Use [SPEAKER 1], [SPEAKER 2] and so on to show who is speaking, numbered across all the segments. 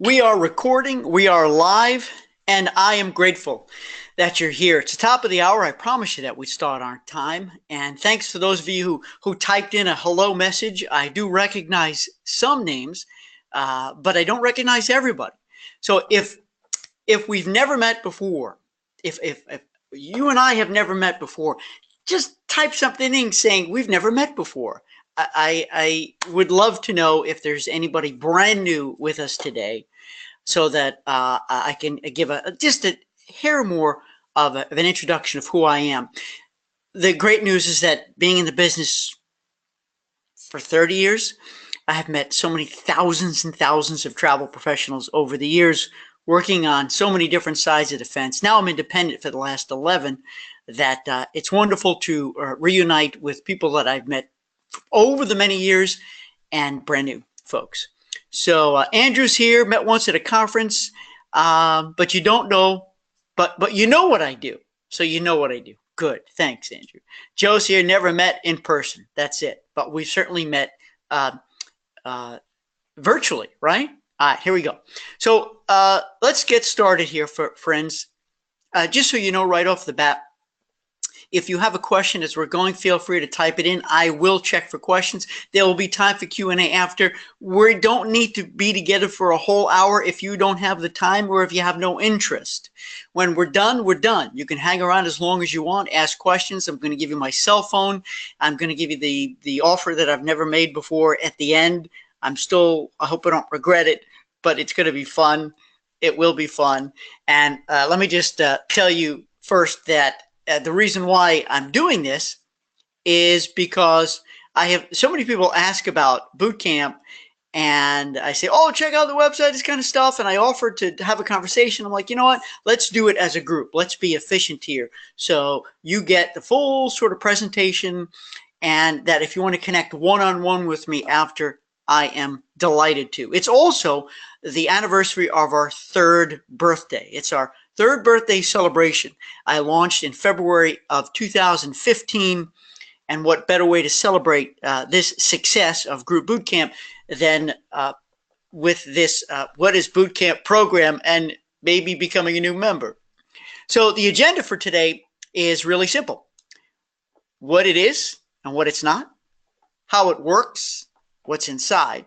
[SPEAKER 1] We are recording, we are live, and I am grateful that you're here. It's the top of the hour. I promise you that we start on time. And thanks to those of you who typed in a hello message. I do recognize some names, but I don't recognize everybody. So if we've never met before, if you and I have never met before, just type something in saying we've never met before. I would love to know if there's anybody brand new with us today so that I can give just a hair more of an introduction of who I am. The great news is that being in the business for 30 years, I have met so many thousands and thousands of travel professionals over the years, working on so many different sides of the fence. Now I'm independent for the last 11, that it's wonderful to reunite with people that I've met over the many years and brand new folks. So Andrew's here, met once at a conference, but you don't know, but you know what I do. So you know what I do. Good. Thanks, Andrew. Joe's here, never met in person. That's it. But we've certainly met virtually, right? All right, here we go. So let's get started here, friends. Just so you know right off the bat, if you have a question as we're going, feel free to type it in. I will check for questions. There will be time for Q&A after. We don't need to be together for a whole hour if you don't have the time or if you have no interest. When we're done, we're done. You can hang around as long as you want, ask questions. I'm going to give you my cell phone. I'm going to give you the offer that I've never made before at the end. I hope I don't regret it, but it's going to be fun. It will be fun. And let me just tell you first that the reason why I'm doing this is because I have so many people ask about boot camp, and I say, oh, check out the website, this kind of stuff. And I offered to have a conversation. I'm like, you know what? Let's do it as a group. Let's be efficient here. So you get the full sort of presentation, and that if you want to connect one-on-one with me after, I am delighted to. It's also the anniversary of our third birthday. It's our third birthday celebration. I launched in February of 2015, and what better way to celebrate this success of Group Bootcamp than with this What is Bootcamp program and maybe becoming a new member. So the agenda for today is really simple. What it is and what it's not, how it works, what's inside,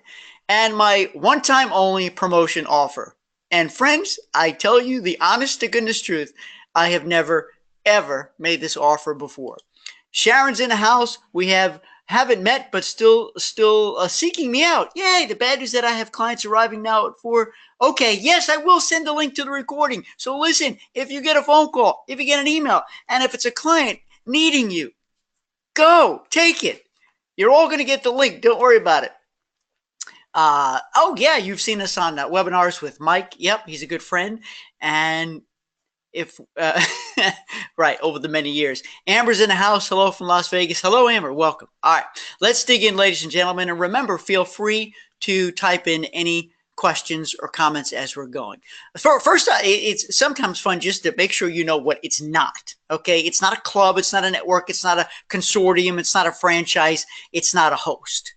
[SPEAKER 1] and my one-time only promotion offer. And friends, I tell you the honest to goodness truth, I have never, ever made this offer before. Sharon's in the house. We haven't met, but still seeking me out. Yay, the bad news that I have clients arriving now at 4. Okay, yes, I will send a link to the recording. So listen, if you get a phone call, if you get an email, and if it's a client needing you, go, take it. You're all going to get the link. Don't worry about it. Oh yeah, you've seen us on webinars with Mike. Yep, he's a good friend. And if right, over the many years. Amber's in the house. Hello from Las Vegas. Hello, Amber. Welcome. All right, let's dig in, ladies and gentlemen. And remember, feel free to type in any questions or comments as we're going. First, it's sometimes fun just to make sure you know what it's not. Okay, it's not a club. It's not a network. It's not a consortium. It's not a franchise. It's not a host.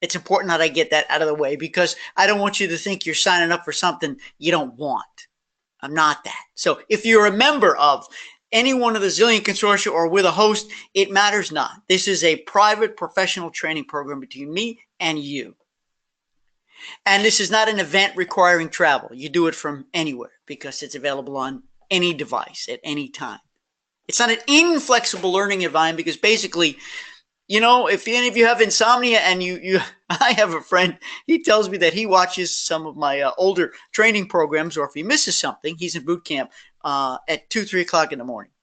[SPEAKER 1] It's important that I get that out of the way because I don't want you to think you're signing up for something you don't want. I'm not that. So if you're a member of any one of the zillion consortia or with a host, it matters not. This is a private professional training program between me and you. And this is not an event requiring travel. You do it from anywhere because it's available on any device at any time. It's not an inflexible learning environment because basically, you know, if any of you have insomnia and I have a friend, he tells me that he watches some of my older training programs, or if he misses something, he's in boot camp at 2, 3 o'clock in the morning.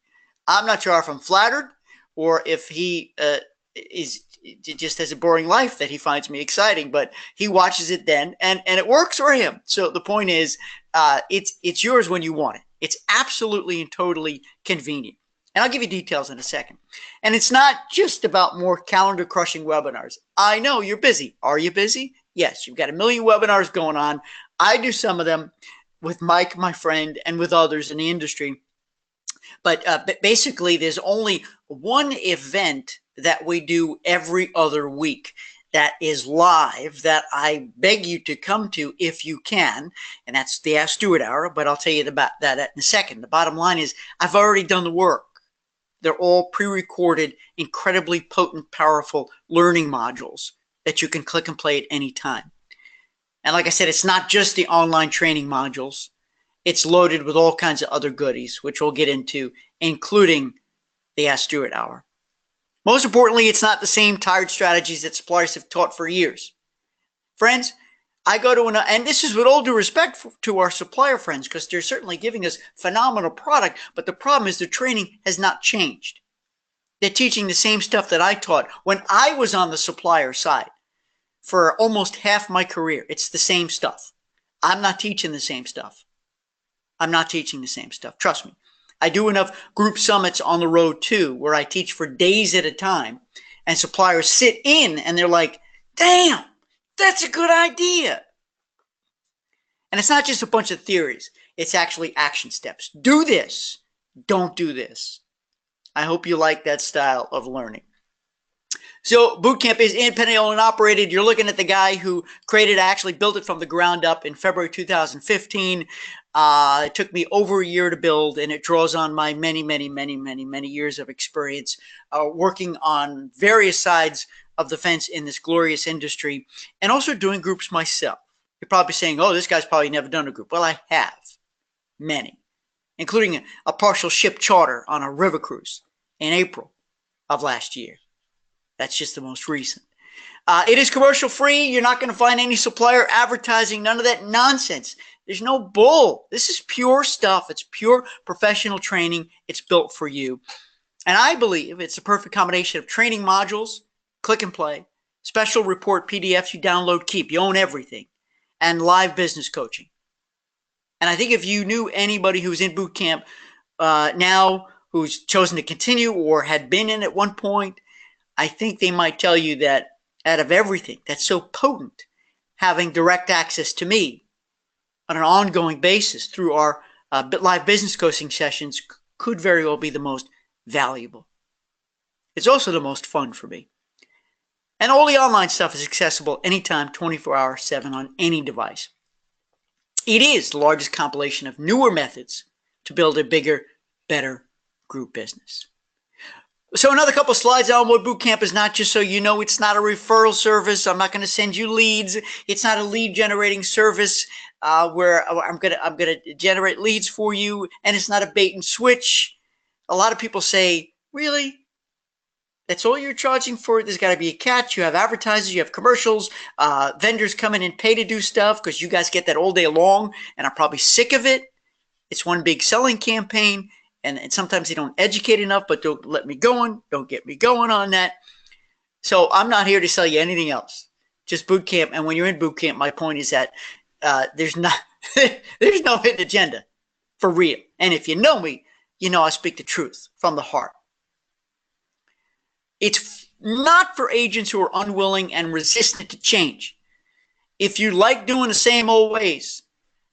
[SPEAKER 1] I'm not sure if I'm flattered or if he just has a boring life that he finds me exciting, but he watches it then and it works for him. So the point is, it's yours when you want it. It's absolutely and totally convenient. And I'll give you details in a second. And it's not just about more calendar crushing webinars. I know you're busy. Are you busy? Yes, you've got a million webinars going on. I do some of them with Mike, my friend, and with others in the industry. But basically, there's only one event that we do every other week. that is live that I beg you to come to if you can, and that's the Ask Stuart Hour, but I'll tell you about that in a second. The bottom line is I've already done the work. They're all pre-recorded, incredibly potent, powerful learning modules that you can click and play at any time. And like I said, it's not just the online training modules. It's loaded with all kinds of other goodies, which we'll get into, including the Ask Stuart Hour. Most importantly, it's not the same tired strategies that suppliers have taught for years. Friends, I go to and this is with all due respect to our supplier friends, because they're certainly giving us phenomenal product, but the problem is the training has not changed. They're teaching the same stuff that I taught when I was on the supplier side for almost half my career. It's the same stuff. I'm not teaching the same stuff. I'm not teaching the same stuff. Trust me. I do enough group summits on the road too, where I teach for days at a time, and suppliers sit in and they're like, damn, that's a good idea. And it's not just a bunch of theories. It's actually action steps. Do this. Don't do this. I hope you like that style of learning. So Bootcamp is independently owned and operated. You're looking at the guy who actually built it from the ground up in February 2015. It took me over a year to build, and it draws on my many years of experience working on various sides of the fence in this glorious industry, and also doing groups myself. You're probably saying, oh, this guy's probably never done a group. Well, I have many, including a partial ship charter on a river cruise in April of last year. That's just the most recent. It is commercial free. You're not going to find any supplier advertising, none of that nonsense. There's no bull. This is pure stuff. It's pure professional training. It's built for you. And I believe it's a perfect combination of training modules, click and play, special report PDFs you download, keep. You own everything. And live business coaching. And I think if you knew anybody who's in boot camp now, who's chosen to continue or had been in at one point, I think they might tell you that out of everything that's so potent, having direct access to me on an ongoing basis through our live business coaching sessions could very well be the most valuable. It's also the most fun for me. And all the online stuff is accessible anytime, 24 hours, 7 on any device. It is the largest compilation of newer methods to build a bigger, better group business. So another couple slides on what Bootcamp is not, just so you know. It's not a referral service. I'm not going to send you leads. It's not a lead generating service where I'm gonna generate leads for you, and it's not a bait and switch. A lot of people say, really? That's all you're charging for it? There's got to be a catch. You have advertisers, you have commercials, vendors come in and pay to do stuff because you guys get that all day long and are probably sick of it. It's one big selling campaign. And sometimes they don't educate enough, but don't let me go on. Don't get me going on that. So I'm not here to sell you anything else. Just Bootcamp. And when you're in Bootcamp, my point is that there's no hidden agenda for real. And if you know me, you know I speak the truth from the heart. It's not for agents who are unwilling and resistant to change. If you like doing the same old ways,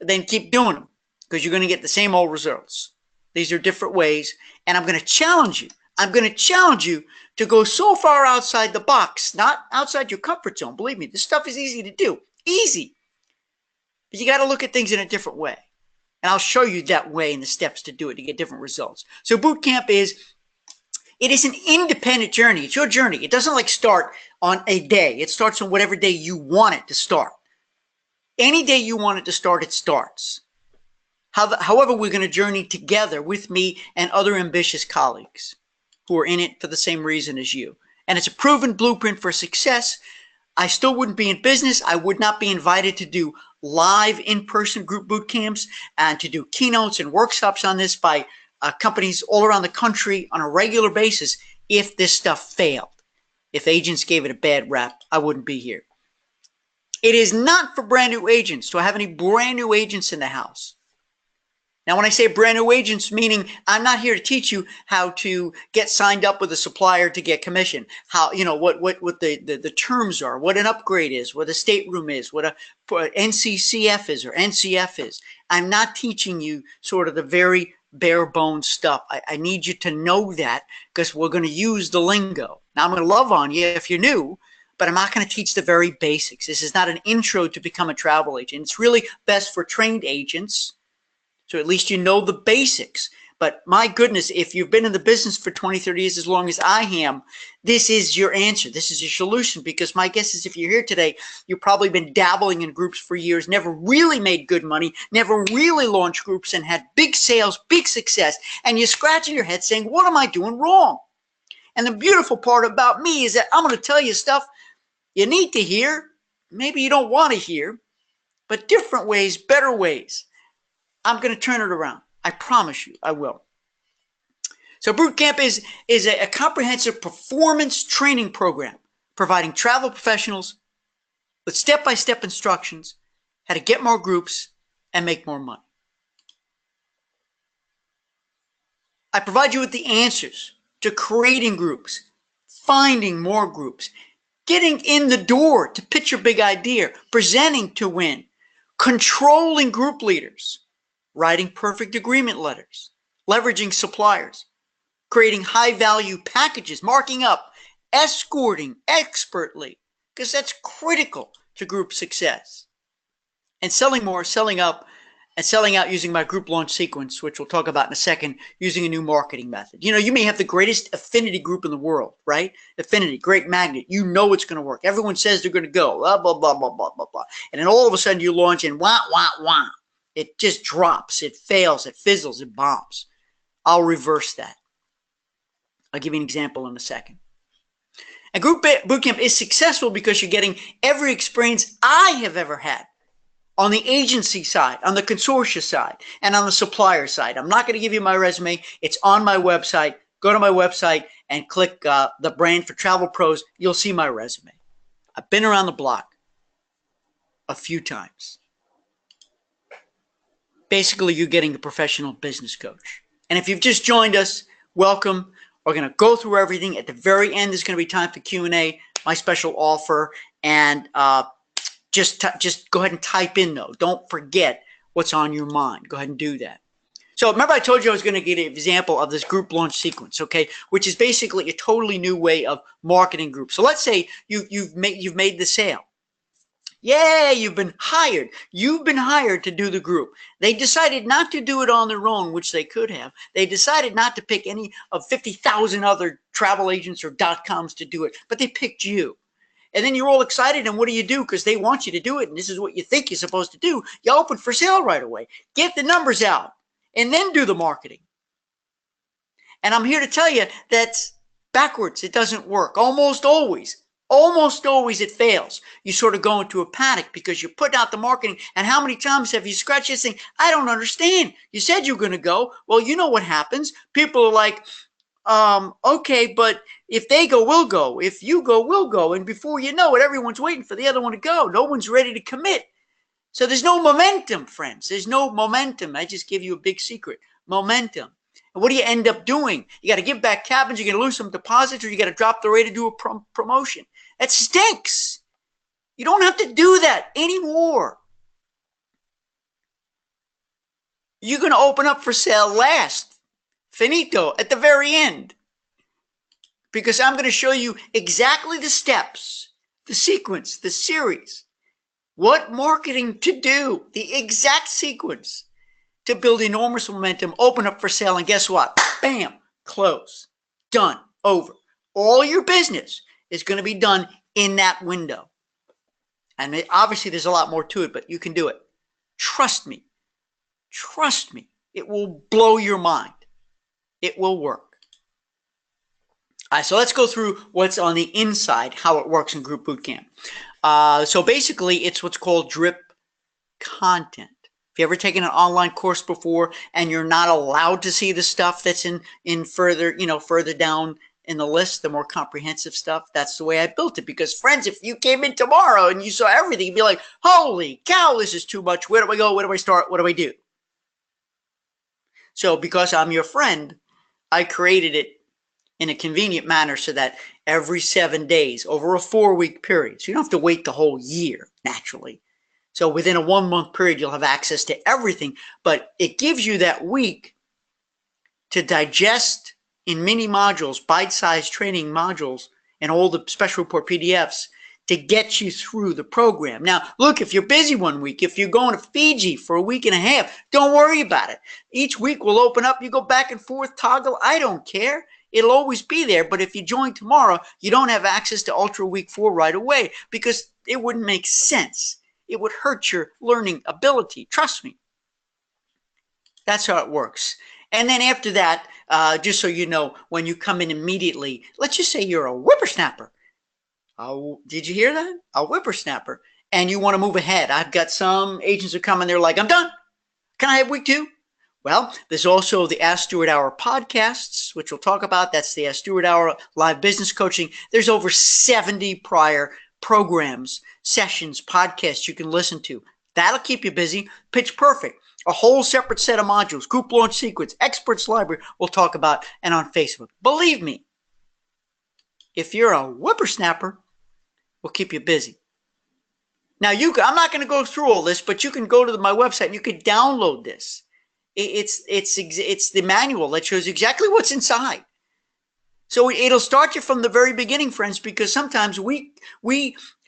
[SPEAKER 1] then keep doing them because you're going to get the same old results. These are different ways, and I'm going to challenge you. I'm going to challenge you to go so far outside the box, not outside your comfort zone. Believe me, this stuff is easy to do. Easy. But you got to look at things in a different way. And I'll show you that way and the steps to do it to get different results. So Bootcamp is an independent journey. It's your journey. It doesn't like start on a day. It starts on whatever day you want it to start. Any day you want it to start, it starts. However, we're going to journey together with me and other ambitious colleagues who are in it for the same reason as you. And it's a proven blueprint for success. I still wouldn't be in business. I would not be invited to do live in-person group boot camps and to do keynotes and workshops on this by companies all around the country on a regular basis if this stuff failed. If agents gave it a bad rap, I wouldn't be here. It is not for brand new agents. Do I have any brand new agents in the house? Now, when I say brand new agents, meaning I'm not here to teach you how to get signed up with a supplier to get commission, how, you know, what the terms are, what an upgrade is, what a stateroom is, what a NCCF is or NCF is. I'm not teaching you sort of the very bare bones stuff. I need you to know that because we're going to use the lingo. Now, I'm going to love on you if you're new, but I'm not going to teach the very basics. This is not an intro to become a travel agent. It's really best for trained agents, so at least you know the basics. But my goodness, if you've been in the business for 20, 30 years, as long as I am, this is your answer. This is your solution, because my guess is if you're here today, you've probably been dabbling in groups for years, never really made good money, never really launched groups and had big sales, big success, and you're scratching your head saying, what am I doing wrong? And the beautiful part about me is that I'm going to tell you stuff you need to hear, maybe you don't want to hear, but different ways, better ways. I'm going to turn it around. I promise you, I will. So Bootcamp is a comprehensive performance training program providing travel professionals with step-by-step instructions how to get more groups and make more money. I provide you with the answers to creating groups, finding more groups, getting in the door to pitch your big idea, presenting to win, controlling group leaders, writing perfect agreement letters, leveraging suppliers, creating high-value packages, marking up, escorting expertly, because that's critical to group success, and selling more, selling up, and selling out using my group launch sequence, which we'll talk about in a second, using a new marketing method. You know, you may have the greatest affinity group in the world, right? Affinity, great magnet. You know it's going to work. Everyone says they're going to go, blah, blah, blah, blah, blah, blah, blah. And then all of a sudden you launch and wah, wah, wah. It just drops. It fails. It fizzles. It bombs. I'll reverse that. I'll give you an example in a second. And Group Bootcamp is successful because you're getting every experience I have ever had on the agency side, on the consortia side, and on the supplier side. I'm not going to give you my resume. It's on my website. Go to my website and click the brand for travel pros. You'll see my resume. I've been around the block a few times. Basically, you're getting a professional business coach. And if you've just joined us, welcome. We're going to go through everything. At the very end, there's going to be time for Q&A, my special offer, and just go ahead and type in, though. Don't forget what's on your mind. Go ahead and do that. So remember I told you I was going to give you an example of this group launch sequence, okay, which is basically a totally new way of marketing groups. So let's say you've made the sale. Yeah, you've been hired. You've been hired to do the group. They decided not to do it on their own, which they could have. They decided not to pick any of 50,000 other travel agents or .coms to do it, but they picked you. And then you're all excited, and what do? Because they want you to do it, and this is what you think you're supposed to do. You open for sale right away. Get the numbers out, and then do the marketing. And I'm here to tell you that's backwards. It doesn't work. Almost always it fails. You sort of go into a panic because you put out the marketing, and how many times have you scratched this thing? I don't understand. You said you were going to go. Well, you know what happens. People are like, okay, but if they go, we'll go. If you go, we'll go. And before you know it, everyone's waiting for the other one to go. No one's ready to commit. So there's no momentum, friends. There's no momentum. I just give you a big secret. Momentum. And what do you end up doing? You got to give back cabins. You're going to lose some deposits, or you got to drop the rate to do a promotion. That stinks. You don't have to do that anymore. You're going to open up for sale last. Finito, at the very end. Because I'm going to show you exactly the steps, the sequence, the series, what marketing to do, the exact sequence to build enormous momentum, open up for sale, and guess what? Bam, close, done, over. All your business is going to be done in that window. And obviously there's a lot more to it, but you can do it. Trust me. Trust me. It will blow your mind. It will work. All right, so let's go through what's on the inside, how it works in Group Bootcamp. So basically, it's what's called drip content. If you ever taken an online course before and you're not allowed to see the stuff that's in further, further down in the list, the more comprehensive stuff, that's the way I built it. Because friends, if you came in tomorrow and you saw everything, you'd be like, holy cow, this is too much. Where do I go? Where do I start? What do I do? So because I'm your friend, I created it in a convenient manner so that every 7 days over a 4-week period, so you don't have to wait the whole year naturally. So within a 1-month period, you'll have access to everything, but it gives you that week to digest in mini modules, bite-sized training modules, and all the special report PDFs to get you through the program. Now, look, if you're busy one week, if you're going to Fiji for a week and a half, don't worry about it. Each week will open up. You go back and forth, toggle. I don't care. It'll always be there. But if you join tomorrow, you don't have access to Ultra Week 4 right away because it wouldn't make sense. It would hurt your learning ability. Trust me. That's how it works. And then after that, just so you know, when you come in immediately, let's just say you're a whippersnapper. Oh, did you hear that? A whippersnapper. And you want to move ahead. I've got some agents who come in, they're like, I'm done. Can I have week 2? Well, there's also the Ask Stuart Hour podcasts, which we'll talk about. That's the Ask Stuart Hour live business coaching. There's over 70 prior programs, sessions, podcasts you can listen to. That'll keep you busy. Pitch Perfect, a whole separate set of modules, group launch sequence, experts library we'll talk about, and on Facebook. Believe me, if you're a whippersnapper, we'll keep you busy. Now, I'm not going to go through all this, but you can go to my website and you can download this. It's the manual that shows exactly what's inside. So it'll start you from the very beginning, friends, because sometimes we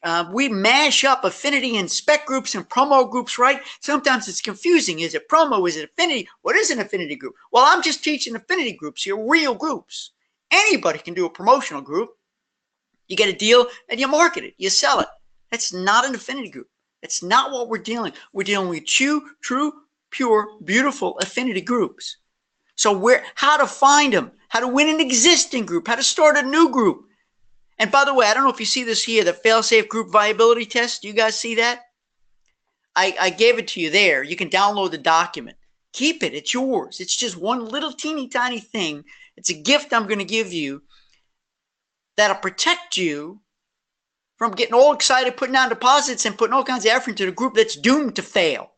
[SPEAKER 1] mash up affinity and spec groups and promo groups, right? Sometimes it's confusing. Is it promo? Is it affinity? What is an affinity group? Well, I'm just teaching affinity groups here, real groups. Anybody can do a promotional group. You get a deal and you market it. You sell it. That's not an affinity group. That's not what we're dealing. We're dealing with true, pure, beautiful affinity groups. So how to find them, how to win an existing group, how to start a new group. And by the way, I don't know if you see this here, the fail-safe group viability test. Do you guys see that? I gave it to you there. You can download the document. Keep it. It's yours. It's just one little teeny tiny thing. It's a gift I'm going to give you that'll protect you from getting all excited, putting down deposits and putting all kinds of effort into the group that's doomed to fail.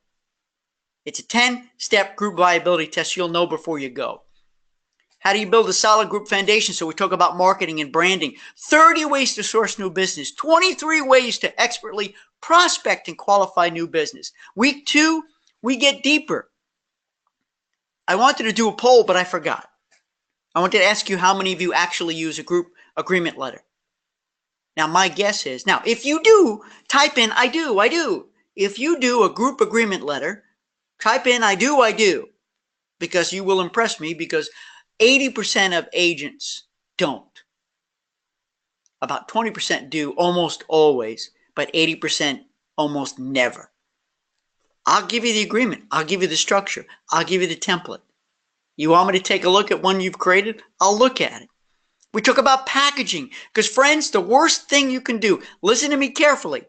[SPEAKER 1] It's a 10-step group viability test you'll know before you go. How do you build a solid group foundation? So we talk about marketing and branding. 30 ways to source new business. 23 ways to expertly prospect and qualify new business. Week 2, we get deeper. I wanted to do a poll, but I forgot. I wanted to ask you how many of you actually use a group agreement letter. Now, my guess is, now, if you do, type in, I do. If you do a group agreement letter, type in, I do, because you will impress me, because 80% of agents don't. About 20% do almost always, but 80% almost never. I'll give you the agreement. I'll give you the structure. I'll give you the template. You want me to take a look at one you've created? I'll look at it. We talk about packaging because, friends, the worst thing you can do, listen to me carefully.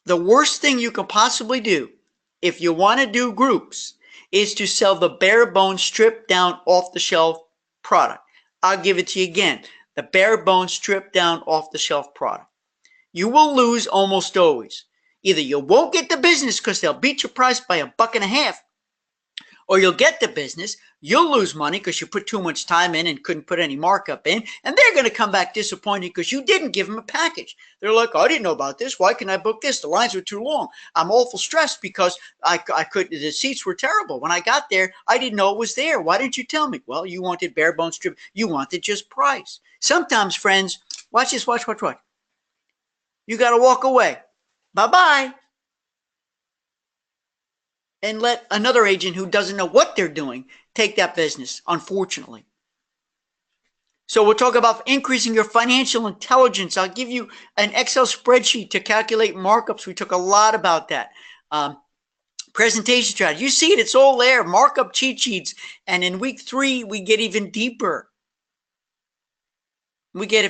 [SPEAKER 1] The worst thing you can possibly do if you want to do groups is to sell the bare bones, stripped down, off the shelf product. I'll give it to you again. The bare bones, stripped down, off the shelf product. You will lose almost always. Either you won't get the business because they'll beat your price by $1.50, or you'll get the business, you'll lose money because you put too much time in and couldn't put any markup in, and they're going to come back disappointed because you didn't give them a package. They're like, I didn't know about this. Why can I book this? The lines were too long. I'm awful stressed because the seats were terrible. When I got there, I didn't know it was there. Why didn't you tell me? Well, you wanted bare bones strip. You wanted just price. Sometimes, friends, watch this, watch. You got to walk away. Bye-bye. And let another agent who doesn't know what they're doing take that business, unfortunately. So we'll talk about increasing your financial intelligence. I'll give you an Excel spreadsheet to calculate markups. We talk a lot about that. Presentation strategy. You see it. It's all there. Markup cheat sheets. And in week 3, we get even deeper. Look at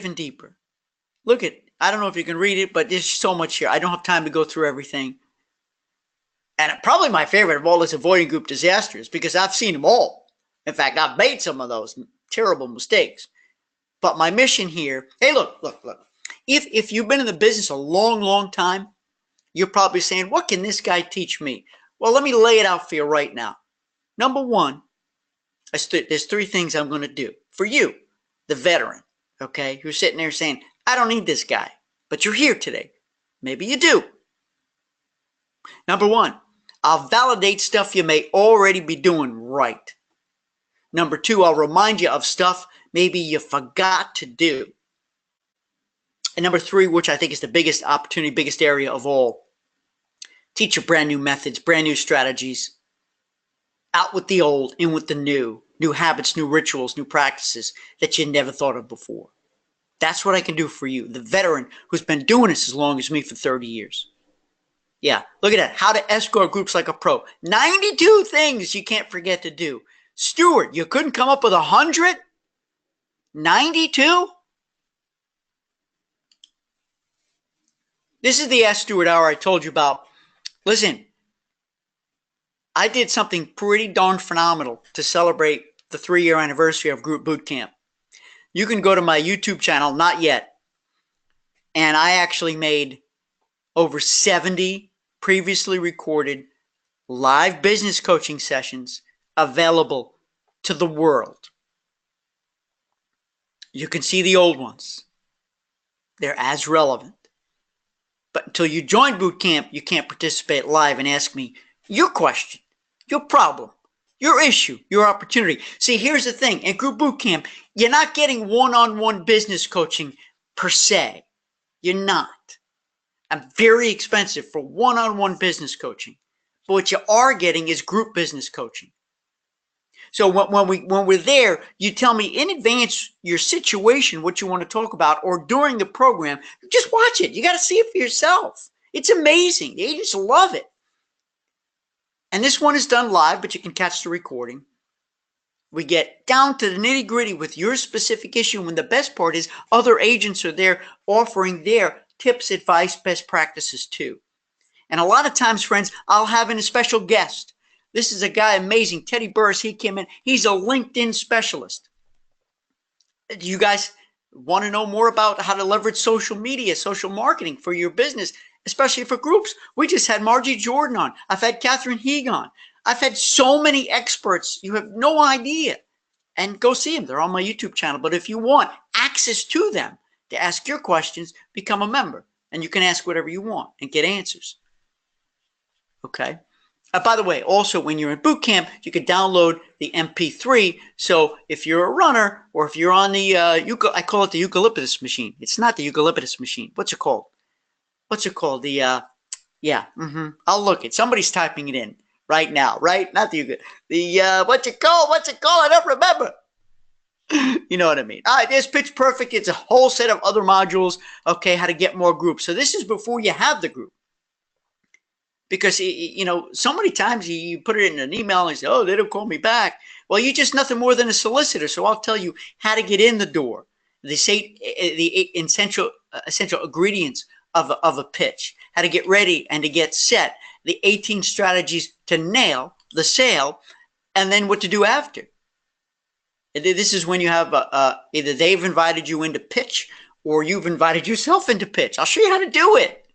[SPEAKER 1] it. I don't know if you can read it, but there's so much here. I don't have time to go through everything. And probably my favorite of all is avoiding group disasters because I've seen them all. In fact, I've made some of those terrible mistakes. But my mission here, hey, look. If you've been in the business a long time, you're probably saying, what can this guy teach me? Well, let me lay it out for you right now. Number 1, there's 3 things I'm going to do for you, the veteran, okay, who's sitting there saying, I don't need this guy, but you're here today. Maybe you do. Number 1, I'll validate stuff you may already be doing right. Number 2, I'll remind you of stuff maybe you forgot to do. And number three, which I think is the biggest opportunity, biggest area of all, teach you brand new methods, brand new strategies. Out with the old, in with the new. New habits, new rituals, new practices that you never thought of before. That's what I can do for you, the veteran who's been doing this as long as me for 30 years. Yeah, look at that. How to escort groups like a pro. 92 things you can't forget to do. Stuart, you couldn't come up with 100? 92? This is the Ask Stuart Hour I told you about. Listen, I did something pretty darn phenomenal to celebrate the 3-year anniversary of Group Boot Camp. You can go to my YouTube channel, not yet, and I actually made over 70 previously recorded live business coaching sessions available to the world. You can see the old ones. They're as relevant. But until you join boot camp, you can't participate live and ask me your question, your problem, your issue, your opportunity. See, here's the thing. In group boot camp, you're not getting one-on-one business coaching per se. You're not. I'm very expensive for one-on-one business coaching. But what you are getting is group business coaching. So when we're there, you tell me in advance your situation, what you want to talk about, or during the program, just watch it. You got to see it for yourself. It's amazing. The agents love it. And this one is done live, but you can catch the recording. We get down to the nitty gritty with your specific issue. And the best part is other agents are there offering their tips, advice, best practices too. And a lot of times, friends, I'll have in a special guest. This is a guy amazing, Teddy Burris. He came in. He's a LinkedIn specialist. Do you guys want to know more about how to leverage social media, social marketing for your business, especially for groups? We just had Margie Jordan on. I've had Catherine Heeg on. I've had so many experts. You have no idea. And go see them. They're on my YouTube channel. But if you want access to them to ask your questions, become a member. And you can ask whatever you want and get answers. Okay? By the way, also when you're in boot camp, you can download the MP3. So if you're a runner or if you're on the, I call it the eucalyptus machine. It's not the eucalyptus machine. What's it called? What's it called? I'll look it. Somebody's typing it in right now, right? Not the what's it called? I don't remember. You know what I mean? All right, there's Pitch Perfect. It's a whole set of other modules. Okay, how to get more groups. So this is before you have the group. Because, you know, so many times you put it in an email and you say, oh, they don't call me back. Well, you're just nothing more than a solicitor. So I'll tell you how to get in the door. The essential ingredients of a pitch, how to get ready and to get set, the 18 strategies to nail the sale, and then what to do after. This is when you have either they've invited you into pitch or you've invited yourself into pitch. I'll show you how to do it.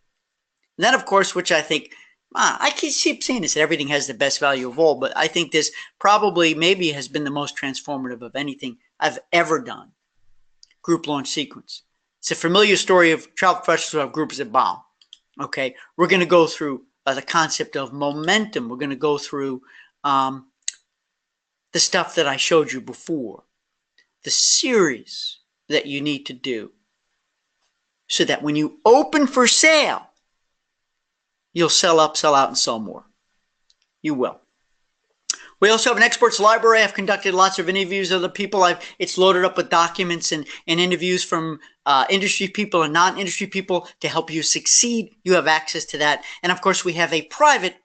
[SPEAKER 1] And then, of course, which I think, I keep saying this, that everything has the best value of all, but I think this probably maybe has been the most transformative of anything I've ever done. Group launch sequence. It's a familiar story of travel professionals who have groups at bomb. Okay, we're going to go through the concept of momentum. We're going to go through the stuff that I showed you before, the series that you need to do so that when you open for sale, you'll sell up, sell out, and sell more. You will. We also have an experts library. I've conducted lots of interviews of the people. It's loaded up with documents and interviews from industry people and non-industry people to help you succeed. You have access to that. And of course, we have a private,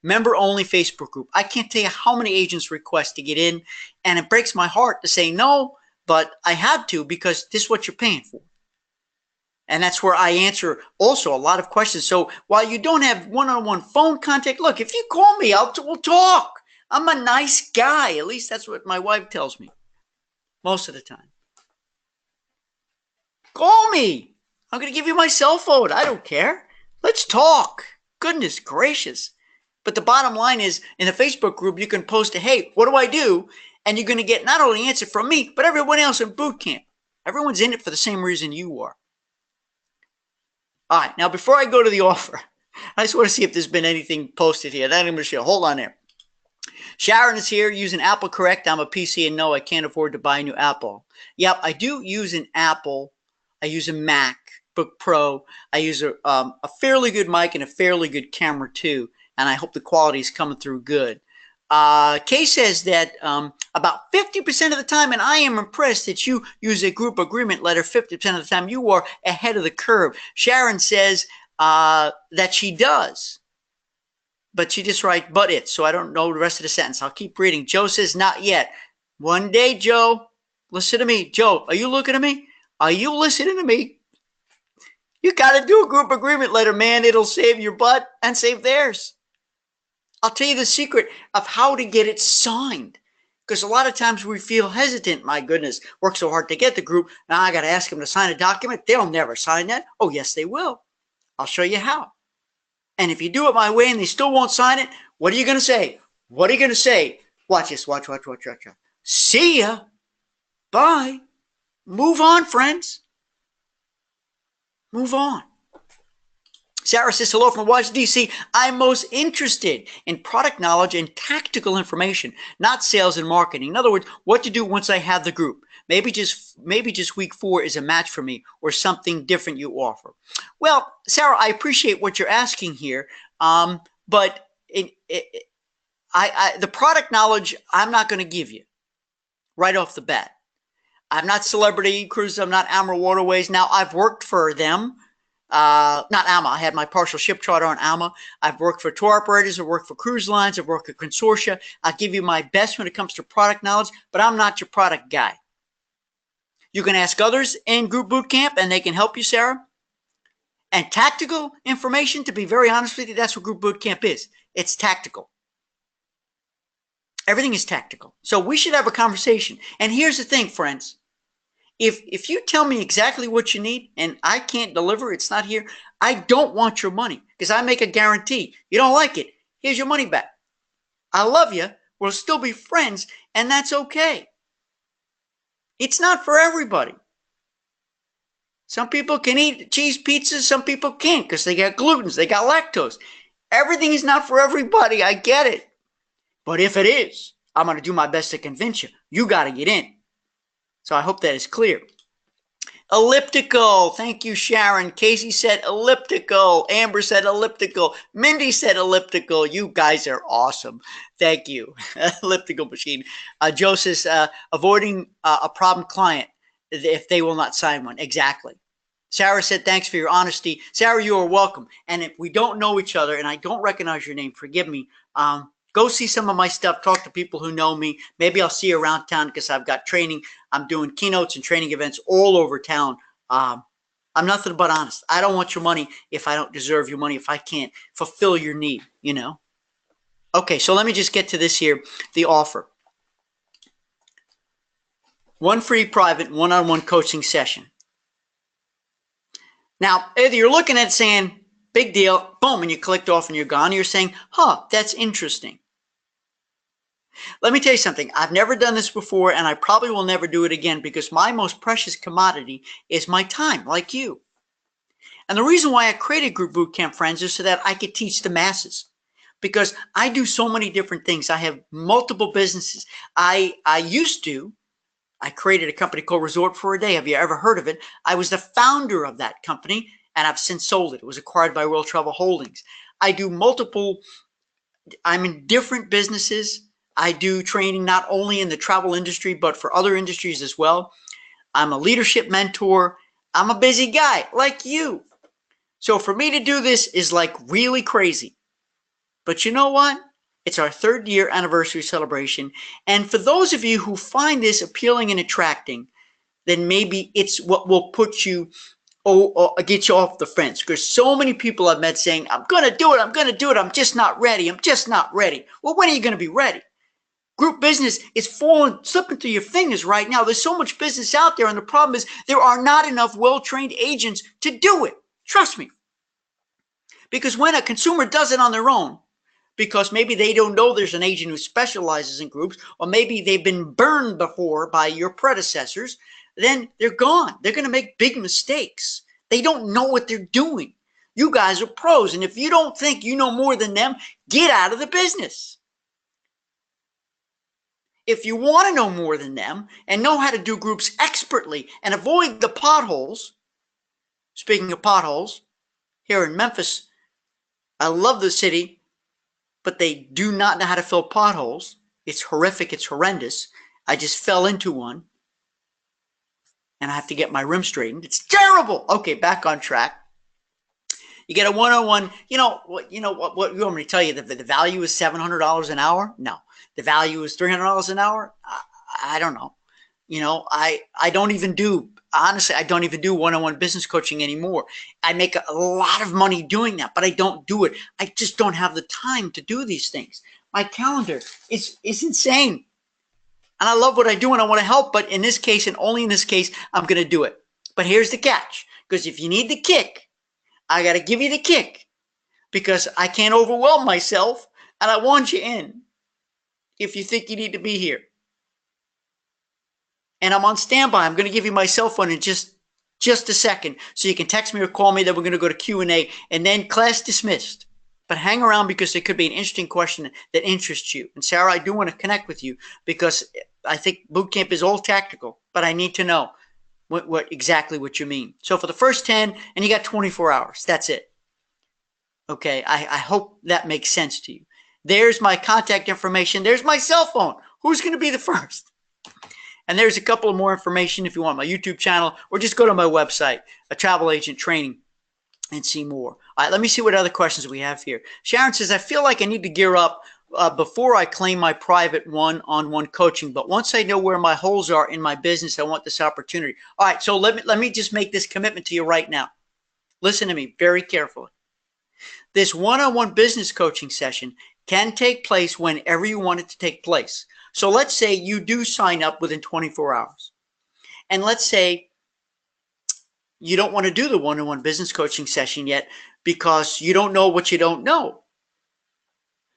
[SPEAKER 1] member-only Facebook group. I can't tell you how many agents request to get in, and it breaks my heart to say no, but I have to because this is what you're paying for. And that's where I answer also a lot of questions. So while you don't have one-on-one phone contact, look, if you call me, we'll talk. I'm a nice guy. At least that's what my wife tells me most of the time. Call me. I'm going to give you my cell phone. I don't care. Let's talk. Goodness gracious. But the bottom line is in the Facebook group, you can post hey, what do I do? And you're going to get not only an answer from me, but everyone else in boot camp. Everyone's in it for the same reason you are. All right, now before I go to the offer, I just want to see if there's been anything posted here. Then I'm going to share. Hold on there. Sharon is here using Apple Correct. I'm a PC and no, I can't afford to buy a new Apple. Yep, I do use an Apple I use a MacBook Pro. I use a fairly good mic and a fairly good camera too, and I hope the quality is coming through good. Kay says that about 50% of the time, and I am impressed that you use a group agreement letter 50% of the time. You are ahead of the curve. Sharon says that she does, but she just writes, but it. So I don't know the rest of the sentence. I'll keep reading. Joe says, not yet. One day, Joe, listen to me. Joe, are you looking at me? Are you listening to me? You got to do a group agreement letter, man. It'll save your butt and save theirs. I'll tell you the secret of how to get it signed. Because a lot of times we feel hesitant. My goodness, work so hard to get the group. Now I got to ask them to sign a document. They'll never sign that. Oh, yes, they will. I'll show you how. And if you do it my way and they still won't sign it, what are you going to say? What are you going to say? Watch this. Watch. See ya. Bye. Move on, friends. Move on. Sarah says, hello from Washington, D.C. I'm most interested in product knowledge and tactical information, not sales and marketing. In other words, what to do once I have the group. Maybe just week 4 is a match for me or something different you offer. Well, Sarah, I appreciate what you're asking here, but the product knowledge I'm not going to give you right off the bat. I'm not Celebrity Cruises. I'm not Amber Waterways. Now, I've worked for them. Not AMA. I had my partial ship charter on AMA. I've worked for tour operators. I've worked for cruise lines. I've worked for consortia. I'll give you my best when it comes to product knowledge, but I'm not your product guy. You can ask others in group boot camp and they can help you, Sarah. And tactical information, to be very honest with you, that's what group boot camp is. It's tactical. Everything is tactical. So we should have a conversation. And here's the thing, friends. If you tell me exactly what you need and I can't deliver, it's not here, I don't want your money because I make a guarantee. You don't like it, here's your money back. I love you. We'll still be friends, and that's okay. It's not for everybody. Some people can eat cheese pizzas, some people can't because they got gluten, they got lactose. Everything is not for everybody. I get it. But if it is, I'm going to do my best to convince you. You got to get in. So I hope that is clear. Elliptical. Thank you, Sharon. Casey said elliptical. Amber said elliptical. Mindy said elliptical. You guys are awesome. Thank you. Elliptical machine. Joe says avoiding a problem client if they will not sign one. Exactly. Sarah said, thanks for your honesty. Sarah, you are welcome. And if we don't know each other and I don't recognize your name, forgive me. Go see some of my stuff. Talk to people who know me. Maybe I'll see you around town because I've got training. I'm doing keynotes and training events all over town. I'm nothing but honest. I don't want your money if I don't deserve your money, if I can't fulfill your need, you know. Okay, so let me just get to this here, the offer. 1 free private one-on-one coaching session. Now, either you're looking at it saying, big deal, boom, and you clicked off and you're gone. You're saying, huh, that's interesting. Let me tell you something. I've never done this before, and I probably will never do it again because my most precious commodity is my time, like you. And the reason why I created Group Bootcamp, friends, is so that I could teach the masses. Because I do so many different things. I have multiple businesses. I created a company called Resort for a Day. Have you ever heard of it? I was the founder of that company, and I've since sold it. It was acquired by World Travel Holdings. I'm in different businesses. I do training not only in the travel industry, but for other industries as well. I'm a leadership mentor. I'm a busy guy like you. So for me to do this is like really crazy. But you know what? It's our 3rd year anniversary celebration. And for those of you who find this appealing and attracting, then maybe it's what will put you, get you off the fence. Because so many people I've met saying, I'm going to do it. I'm going to do it. I'm just not ready. I'm just not ready. Well, when are you going to be ready? Group business is slipping through your fingers right now. There's so much business out there. And the problem is there are not enough well-trained agents to do it. Trust me. Because when a consumer does it on their own, because maybe they don't know there's an agent who specializes in groups, or maybe they've been burned before by your predecessors, then they're gone. They're going to make big mistakes. They don't know what they're doing. You guys are pros. And if you don't think you know more than them, get out of the business. If you want to know more than them and know how to do groups expertly and avoid the potholes, Speaking of potholes, here in Memphis, I love the city, but they do not know how to fill potholes. It's horrific. It's horrendous. I just fell into one, and I have to get my rim straightened. It's terrible. Okay, back on track. You get a one-on-one. You know what you want me to tell you? The value is $700 an hour? No. The value is $300 an hour? I don't know. I don't even do, honestly, I don't even do one-on-one business coaching anymore. I make a lot of money doing that, but I don't do it. I just don't have the time to do these things. My calendar is insane. And I love what I do and I want to help, but in this case, and only in this case, I'm going to do it. But here's the catch, because if you need the kick, I got to give you the kick, because I can't overwhelm myself, and I want you in if you think you need to be here. And I'm on standby. I'm going to give you my cell phone in just a second, so you can text me or call me. Then we're going to go to Q&A, and then class dismissed. But hang around, because there could be an interesting question that interests you. And Sarah, I do want to connect with you, because I think boot camp is all tactical, but I need to know exactly what you mean. So for the first 10, and you got 24 hours. That's it. Okay, I hope that makes sense to you. There's my contact information. There's my cell phone. Who's going to be the first? And there's a couple of more information if you want my YouTube channel, or just go to my website, a travel agent training, and see more. All right, let me see what other questions we have here. Sharon says, I feel like I need to gear up before I claim my private one-on-one coaching, but once I know where my holes are in my business, I want this opportunity. All right, so let me just make this commitment to you right now. Listen to me very carefully. This one-on-one business coaching session can take place whenever you want it to take place. So let's say you do sign up within 24 hours. And let's say you don't want to do the one-on-one business coaching session yet because you don't know what you don't know.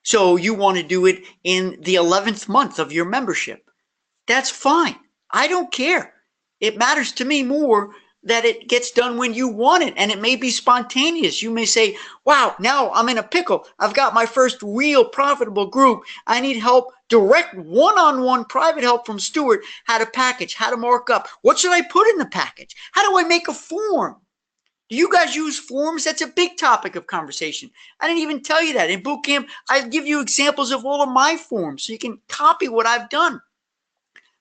[SPEAKER 1] So you want to do it in the 11th month of your membership. That's fine. I don't care. It matters to me more that it gets done when you want it, and it may be spontaneous. You may say, wow, now I'm in a pickle. I've got my first real profitable group. I need help, direct one-on-one private help from Stuart, how to package, how to mark up. What should I put in the package? How do I make a form? Do you guys use forms? That's a big topic of conversation. I didn't even tell you that. In boot camp, I give you examples of all of my forms so you can copy what I've done.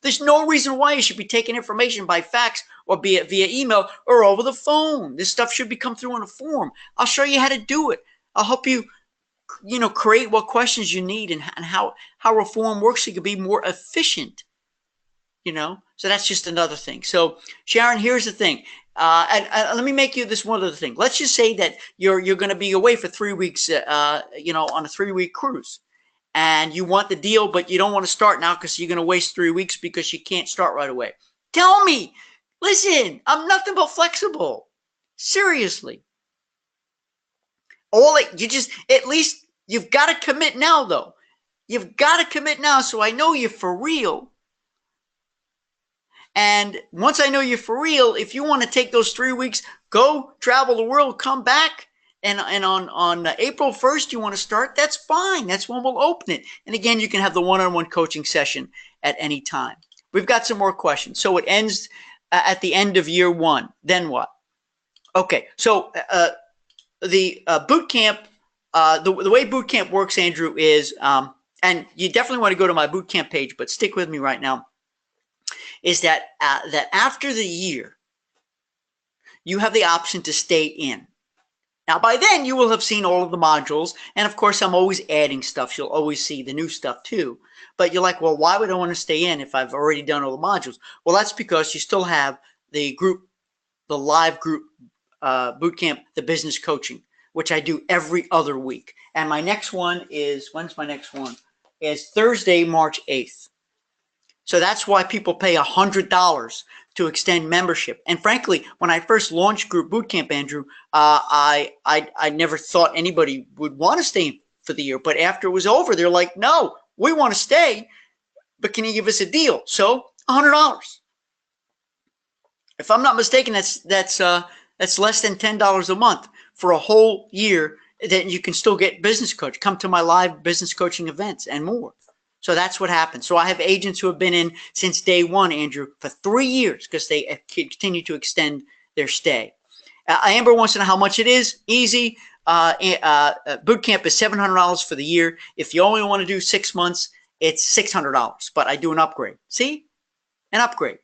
[SPEAKER 1] There's no reason why you should be taking information by fax or via email or over the phone. This stuff should be come through in a form. I'll show you how to do it. I'll help you, create what questions you need and how a form works so you can be more efficient. So that's just another thing. So Sharon, here's the thing. And let me make you this one other thing. Let's just say that you're going to be away for 3 weeks, on a 3-week cruise. And you want the deal, but you don't want to start now because you're going to waste 3 weeks because you can't start right away. Tell me. Listen, I'm nothing but flexible. Seriously. At least you've got to commit now, though. You've got to commit now so I know you're for real. And once I know you're for real, if you want to take those 3 weeks, go travel the world, come back. And on April 1st, you want to start, that's fine. That's when we'll open it. And again, you can have the one-on-one coaching session at any time. We've got some more questions. So it ends at the end of year 1. Then what? Okay, so the boot camp, the way boot camp works, Andrew, is, and you definitely want to go to my boot camp page, but stick with me right now, is that after the year, you have the option to stay in. Now, by then, you will have seen all of the modules. And of course, I'm always adding stuff. You'll always see the new stuff too. But you're like, well, why would I want to stay in if I've already done all the modules? Well, that's because you still have the live group boot camp, the business coaching, which I do every other week. And my next one is, when's my next one? Is Thursday, March 8th. So that's why people pay $100 to extend membership. And frankly, when I first launched Group Bootcamp, Andrew, I never thought anybody would want to stay for the year. But after it was over, they're like, no, we want to stay, but can you give us a deal? So $100. If I'm not mistaken, that's less than $10 a month for a whole year. Then you can still get business coach. Come to my live business coaching events and more. So that's what happens. So I have agents who have been in since day one, Andrew, for 3 years because they continue to extend their stay. Amber wants to know how much it is. Easy. Boot camp is $700 for the year. If you only want to do 6 months, it's $600. But I do an upgrade. See? An upgrade.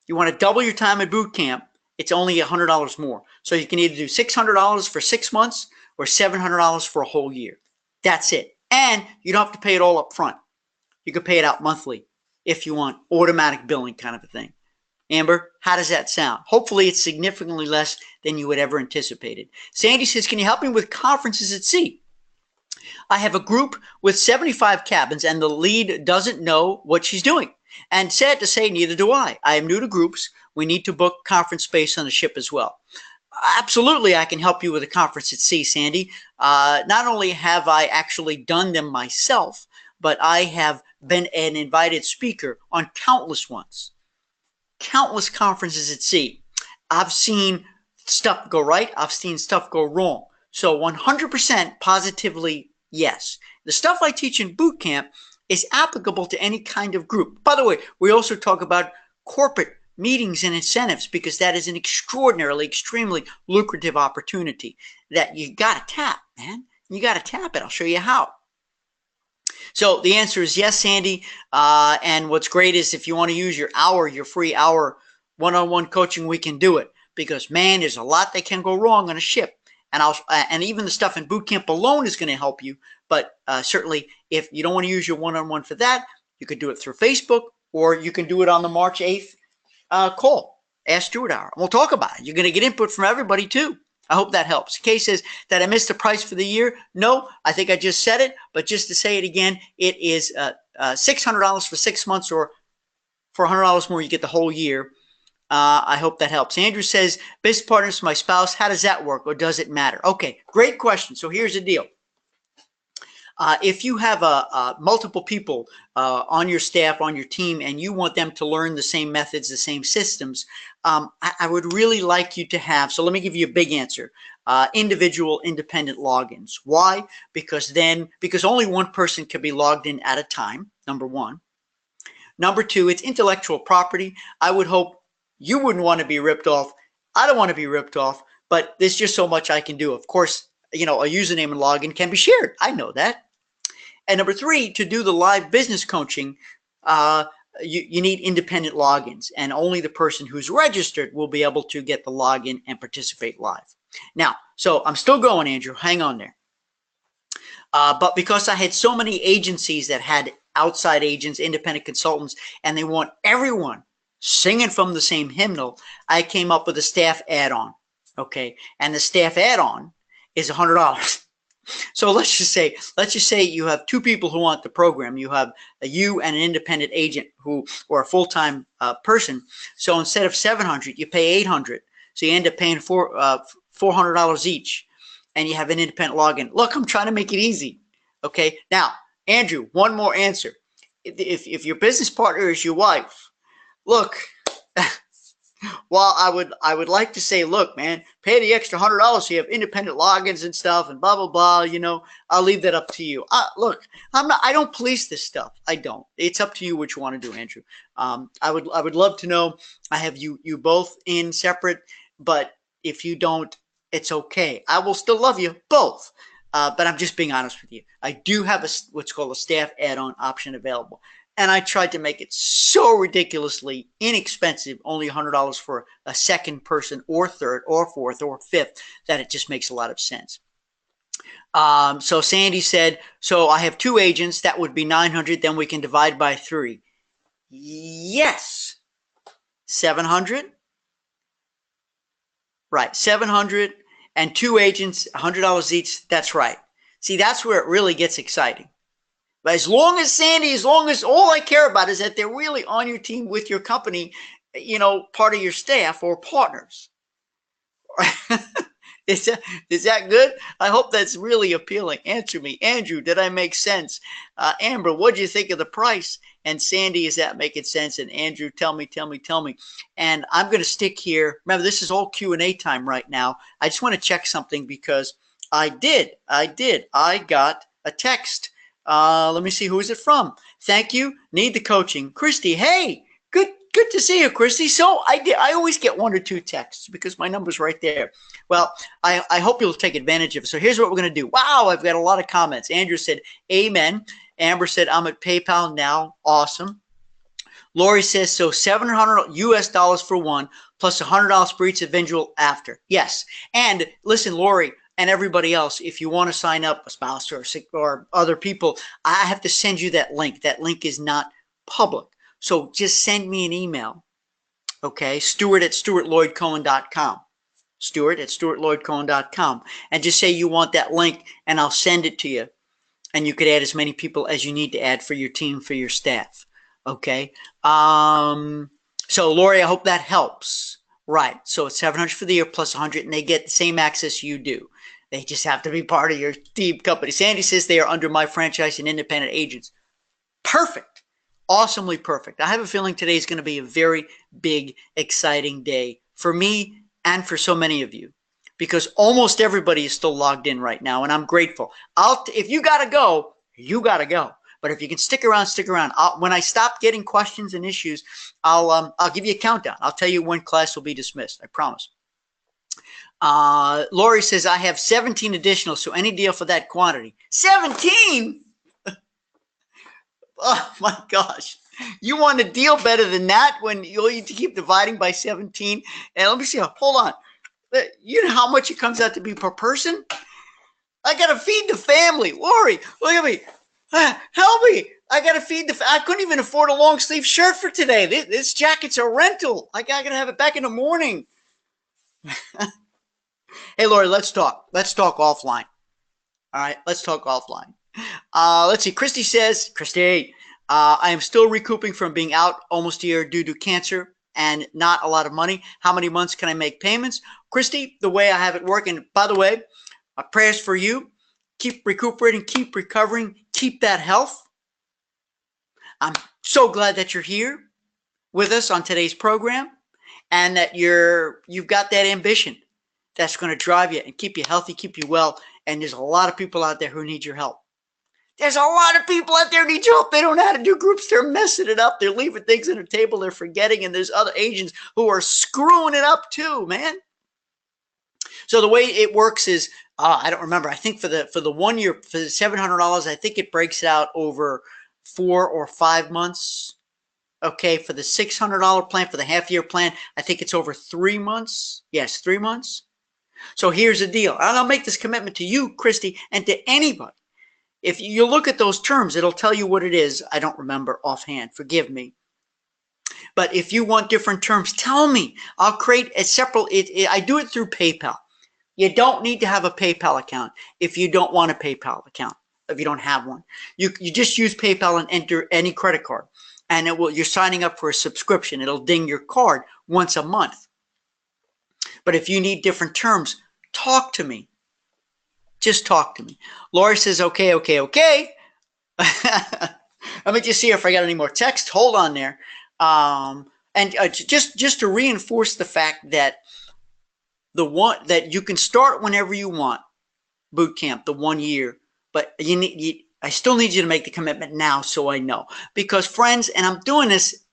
[SPEAKER 1] You want to double your time at boot camp, it's only $100 more. So you can either do $600 for 6 months or $700 for a whole year. That's it. And you don't have to pay it all up front. You can pay it out monthly if you want, automatic billing kind of a thing. Amber, how does that sound? Hopefully it's significantly less than you had ever anticipated. Sandy says, can you help me with conferences at sea? I have a group with 75 cabins and the lead doesn't know what she's doing. And sad to say, neither do I. I am new to groups. We need to book conference space on the ship as well. Absolutely, I can help you with a conference at sea, Sandy. Not only have I actually done them myself, but I have been an invited speaker on countless ones. Countless conferences at sea. I've seen stuff go right. I've seen stuff go wrong. So 100% positively, yes. The stuff I teach in boot camp is applicable to any kind of group. By the way, we also talk about corporate meetings and incentives because that is an extraordinarily, extremely lucrative opportunity that you got to tap, man. You got to tap it. I'll show you how. So the answer is yes, Sandy. And what's great is if you want to use your free hour one-on-one coaching, we can do it because, man, there's a lot that can go wrong on a ship. And even the stuff in boot camp alone is going to help you. But certainly, if you don't want to use your one-on-one for that, you could do it through Facebook or you can do it on the March 8th call, Ask Stuart Hour. We'll talk about it. You're going to get input from everybody too. I hope that helps. Kay says that I missed the price for the year. No, I think I just said it, but just to say it again, it is $600 for 6 months, or for $100 more, you get the whole year. I hope that helps. Andrew says, business partners for my spouse. How does that work, or does it matter? Okay, great question. So here's the deal. If you have multiple people on your staff, on your team, and you want them to learn the same methods, the same systems, I would really like you to have, so let me give you a big answer, individual independent logins. Why? Because only one person can be logged in at a time, number one. Number two, it's intellectual property. I would hope you wouldn't want to be ripped off. I don't want to be ripped off, but there's just so much I can do. Of course, a username and login can be shared. I know that. And number three, to do the live business coaching, you need independent logins, and only the person who's registered will be able to get the login and participate live. Now, so I'm still going, Andrew. Hang on there. But because I had so many agencies that had outside agents, independent consultants, and they want everyone singing from the same hymnal, I came up with a staff add-on. Okay, and the staff add-on is $100. So let's just say you have two people who want the program. You have you and an independent agent or a full-time person. So instead of $700, you pay $800. So you end up paying $400 each, and you have an independent login. Look, I'm trying to make it easy. Okay. Now, Andrew, one more answer. If your business partner is your wife, look. Well, I would like to say, look, man, pay the extra $100 so you have independent logins and stuff and blah, blah, blah. I'll leave that up to you. Look, I don't police this stuff. I don't. It's up to you what you want to do, Andrew. I would love to know. I have you both in separate, but if you don't, it's okay. I will still love you both. But I'm just being honest with you. I do have what's called a staff add-on option available. And I tried to make it so ridiculously inexpensive, only $100 for a second person or third or fourth or fifth, that it just makes a lot of sense. So Sandy said, so I have two agents, that would be $900, then we can divide by 3. Yes. $700. Right, $700 and two agents, $100 each. That's right. See, that's where it really gets exciting. But as long as all I care about is that they're really on your team with your company, part of your staff or partners. Is that good? I hope that's really appealing. Answer me. Andrew, did I make sense? Amber, what do you think of the price? And Sandy, is that making sense? And Andrew, tell me. And I'm going to stick here. Remember, this is all Q&A time right now. I just want to check something because I got a text. Let me see, who is it from? Thank you. Need the coaching. Christy, hey, good Good to see you, Christy. So I always get 1 or 2 texts because my number's right there. Well, I hope you'll take advantage of it. So here's what we're going to do. Wow, I've got a lot of comments. Andrew said, amen. Amber said, I'm at PayPal now. Awesome. Lori says, so $700 US dollars for one, plus $100 for each individual after. Yes. And listen, Lori and everybody else, if you want to sign up, a spouse or other people, I have to send you that link. That link is not public. So just send me an email. Okay. Stuart@stuartloydcohen.com. Stuart@stuartloydcohen.com. And just say you want that link and I'll send it to you. And you could add as many people as you need to add for your team, for your staff. Okay. So Lori, I hope that helps. Right. So it's $700 for the year plus $100, and they get the same access you do. They just have to be part of your team company. Sandy says they are under my franchise and independent agents. Perfect. Awesomely perfect. I have a feeling today is going to be a very big, exciting day for me and for so many of you, because almost everybody is still logged in right now, and I'm grateful. If you got to go, you got to go. But if you can stick around, stick around. When I stop getting questions and issues, I'll give you a countdown. I'll tell you when class will be dismissed. I promise. Lori says, I have 17 additional, so any deal for that quantity. 17? Oh, my gosh. You want a deal better than that when you need to keep dividing by 17? And let me see. Hold on. You know how much it comes out to be per person? I got to feed the family. Lori, look at me. Help me. I got to feed I couldn't even afford a long sleeve shirt for today. This jacket's a rental. I got to have it back in the morning. Hey, Lori, let's talk. Let's talk offline. All right, let's talk offline. Let's see. Christy says, I am still recouping from being out almost a year due to cancer and not a lot of money. How many months can I make payments? Christy, the way I have it working, by the way, prayers for you. Keep recuperating, keep recovering, keep that health. I'm so glad that you're here with us on today's program and that you've got that ambition that's going to drive you and keep you healthy, keep you well. And there's a lot of people out there who need your help. There's a lot of people out there who need your help. They don't know how to do groups. They're messing it up. They're leaving things on the table. They're forgetting. And there's other agents who are screwing it up too, man. So the way it works is, I don't remember. I think for the 1 year, for the $700, I think it breaks out over 4 or 5 months. Okay, for the $600 plan, for the half-year plan, I think it's over 3 months. Yes, 3 months. So here's the deal. And I'll make this commitment to you, Christy, and to anybody. If you look at those terms, it'll tell you what it is. I don't remember offhand. Forgive me. But if you want different terms, tell me. I'll create a separate. I do it through PayPal. You don't need to have a PayPal account if you don't want a PayPal account. If you don't have one, you just use PayPal and enter any credit card, and you're signing up for a subscription. It'll ding your card once a month. But if you need different terms, talk to me. Just talk to me. Laura says, okay. Let me just see if I got any more text. Hold on there. Just to reinforce the fact that that you can start whenever you want boot camp, the 1 year, but I still need you to make the commitment now so I know. Because friends, and I'm doing this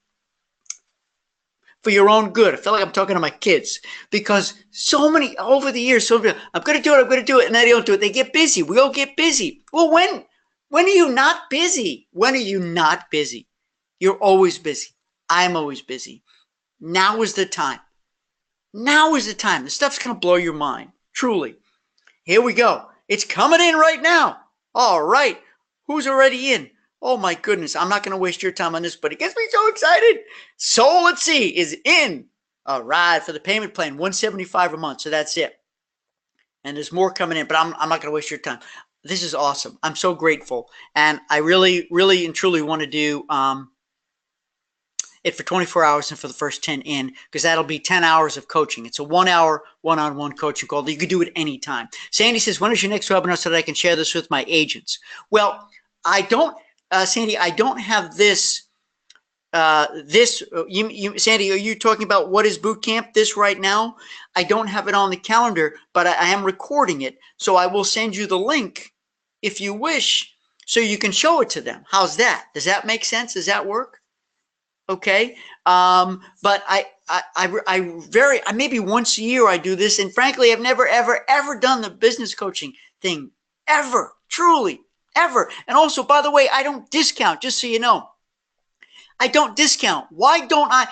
[SPEAKER 1] for your own good. I feel like I'm talking to my kids because so many over the years, I'm going to do it, and they don't do it. They get busy. We all get busy. Well, when are you not busy? When are you not busy? You're always busy. I'm always busy. Now is the time. Now is the time. The stuff's going to blow your mind. Truly. Here we go. It's coming in right now. All right. Who's already in? Oh my goodness. I'm not going to waste your time on this, but it gets me so excited. So let's see. Is in. All right. For the payment plan, $175 a month. So that's it. And there's more coming in, but I'm not going to waste your time. This is awesome. I'm so grateful. And I really, really and truly want to do it for 24 hours and for the first 10 in, because that'll be 10 hours of coaching. It's a 1 hour one-on-one coaching call. You can do it anytime. Sandy says, when is your next webinar so that I can share this with my agents? Well, I don't, Sandy, I don't have this. Sandy, are you talking about what is boot camp this right now? I don't have it on the calendar, but I am recording it. So I will send you the link if you wish, so you can show it to them. How's that? Does that make sense? Does that work? Okay. But I maybe once a year I do this. And frankly, I've never, ever done the business coaching thing ever, truly, ever. And also, by the way, I don't discount, just so you know. I don't discount. Why don't I?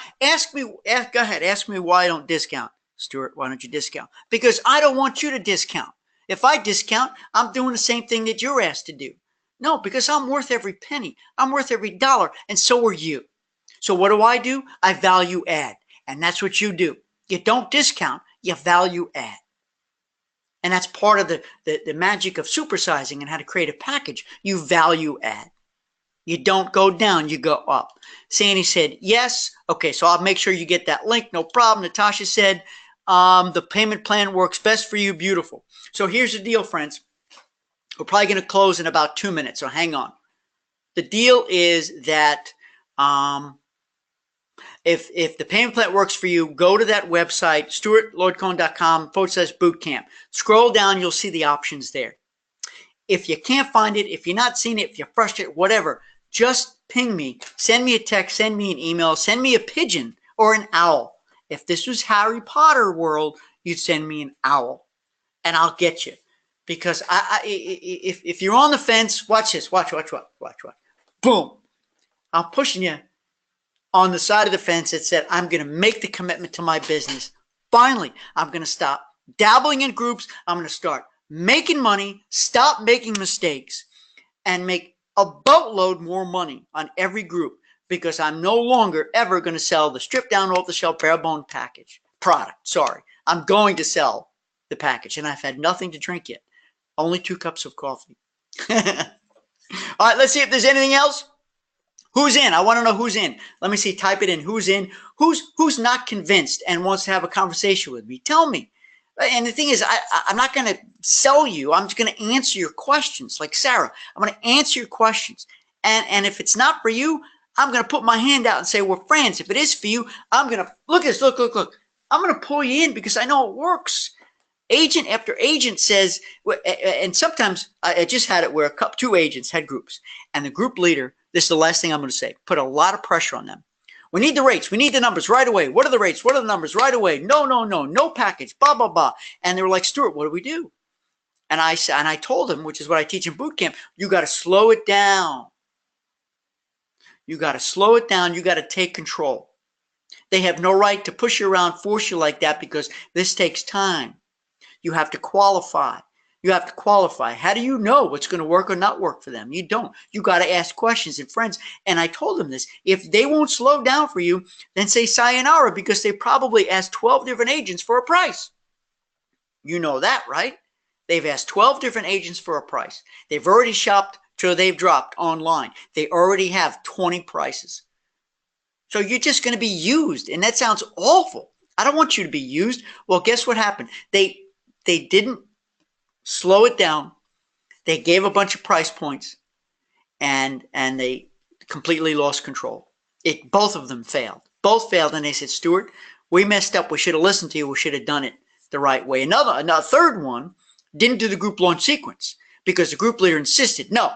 [SPEAKER 1] Go ahead, ask me why I don't discount. Stuart, why don't you discount? Because I don't want you to discount. If I discount, I'm doing the same thing that you're asked to do. No, because I'm worth every penny. I'm worth every dollar, and so are you. So what do? I value add. And that's what you do. You don't discount, you value add. And that's part of the magic of supersizing and how to create a package. You value add. You don't go down, you go up. Sandy said, yes. Okay, so I'll make sure you get that link. No problem. Natasha said, the payment plan works best for you. Beautiful. So here's the deal, friends. We're probably going to close in about 2 minutes, so hang on. The deal is that if the payment plan works for you, go to that website, stuartlloydcohen.com/bootcamp. Scroll down, you'll see the options there. If you can't find it, if you're not seeing it, if you're frustrated, whatever, just ping me, send me a text, send me an email, send me a pigeon or an owl. If this was Harry Potter world, you'd send me an owl and I'll get you. Because if you're on the fence, watch this, watch. Boom. I'm pushing you on the side of the fence that said, I'm going to make the commitment to my business. Finally, I'm going to stop dabbling in groups. I'm going to start making money, stop making mistakes, and make a boatload more money on every group, because I'm no longer ever going to sell the stripped down off the shelf bare bone product. Sorry. I'm going to sell the package, and I've had nothing to drink yet. Only 2 cups of coffee. All right, let's see if there's anything else. Who's in? I want to know who's in. Let me see. Type it in. Who's in? Who's not convinced and wants to have a conversation with me? Tell me. And the thing is, I'm not going to sell you. I'm just going to answer your questions. Like Sarah, I'm going to answer your questions. And if it's not for you, I'm going to put my hand out and say, we're friends. If it is for you, I'm going to look at this. Look. I'm going to pull you in because I know it works. Agent after agent says, and sometimes I just had it where 2 agents had groups, and the group leader, this is the last thing I'm going to say, put a lot of pressure on them. We need the rates. We need the numbers right away. What are the rates? What are the numbers right away? No package, blah, blah, blah. And they were like, Stuart, what do we do? And I told them, which is what I teach in boot camp, you got to slow it down. You got to slow it down. You got to take control. They have no right to push you around, force you like that, because this takes time. You have to qualify. How do you know what's going to work or not work for them? You don't. You got to ask questions. And friends, and I told them this, if they won't slow down for you, then say sayonara, because they probably asked 12 different agents for a price. You know that, right? They've asked 12 different agents for a price. They've already shopped till they've dropped online. They already have 20 prices. So you're just going to be used. And that sounds awful. I don't want you to be used. Well, guess what happened? They didn't slow it down. They gave a bunch of price points, and they completely lost control. Both of them failed. Both failed, and they said, Stuart, we messed up. We should have listened to you. We should have done it the right way. Another third one didn't do the group launch sequence because the group leader insisted, no.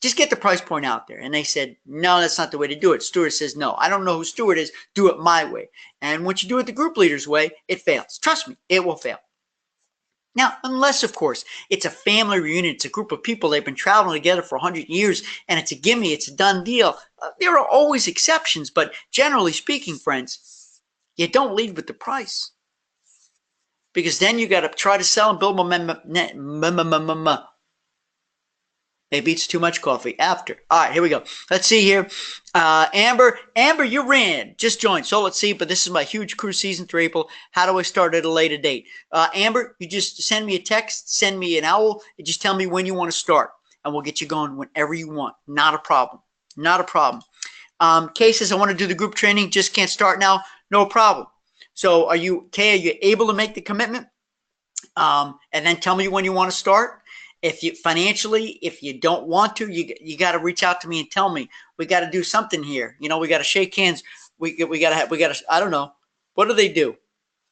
[SPEAKER 1] Just get the price point out there. And they said, no, that's not the way to do it. Stuart says, no, I don't know who Stuart is. Do it my way. And once you do it the group leader's way, it fails. Trust me, it will fail. Now, unless, of course, it's a family reunion, it's a group of people, they've been traveling together for 100 years, and it's a gimme, it's a done deal. There are always exceptions, but generally speaking, friends, you don't lead with the price. Because then you got to try to sell and build momentum. Maybe it's too much coffee after. All right, here we go. Let's see here. Amber, you're in. Just joined. So let's see, but this is my huge cruise season through April. How do I start at a later date? Amber, you just send me a text, send me an owl, and just tell me when you want to start, and we'll get you going whenever you want. Not a problem. Not a problem. Kay says, I want to do the group training, just can't start now. No problem. So Kay, are you able to make the commitment? And then tell me when you want to start. If you don't want to, you got to reach out to me and tell me. We got to do something here. We got to shake hands. We got to. I don't know. What do they do?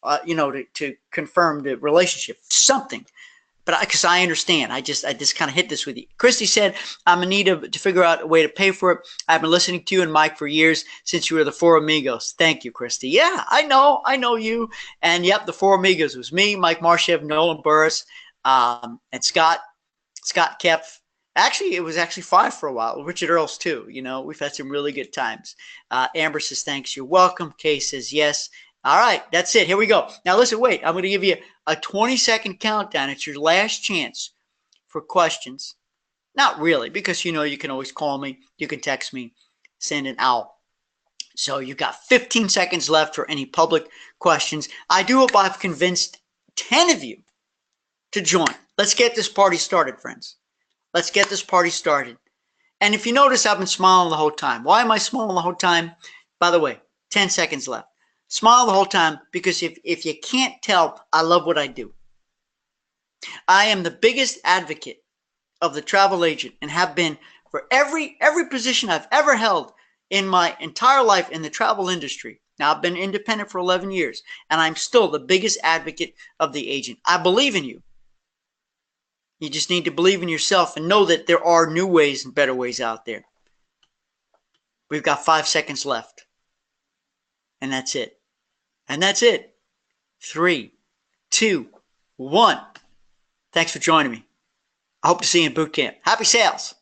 [SPEAKER 1] To confirm the relationship. Something. but because I understand, I just kind of hit this with you. Christy said, I'm in need to figure out a way to pay for it. I've been listening to you and Mike for years since you were the Four Amigos. Thank you, Christy. Yeah, I know you. And yep, the Four Amigos was me, Mike Marshev, Nolan Burris, and Scott Kepf. Actually, it was actually five for a while. Richard Earls too. You know, we've had some really good times. Amber says, thanks, you're welcome. Kay says, yes. All right, that's it. Here we go. Now listen, wait, I'm going to give you a 20-second countdown. It's your last chance for questions. Not really, because you know you can always call me, you can text me, send an owl. So you've got 15 seconds left for any public questions. I do hope I've convinced 10 of you to join. Let's get this party started, friends. Let's get this party started. And if you notice, I've been smiling the whole time. Why am I smiling the whole time? By the way, 10 seconds left. Smile the whole time, because if you can't tell, I love what I do. I am the biggest advocate of the travel agent and have been for every position I've ever held in my entire life in the travel industry. Now, I've been independent for 11 years, and I'm still the biggest advocate of the agent. I believe in you. You just need to believe in yourself and know that there are new ways and better ways out there. We've got 5 seconds left. And that's it. And that's it. 3, 2, 1. Thanks for joining me. I hope to see you in boot camp. Happy sales.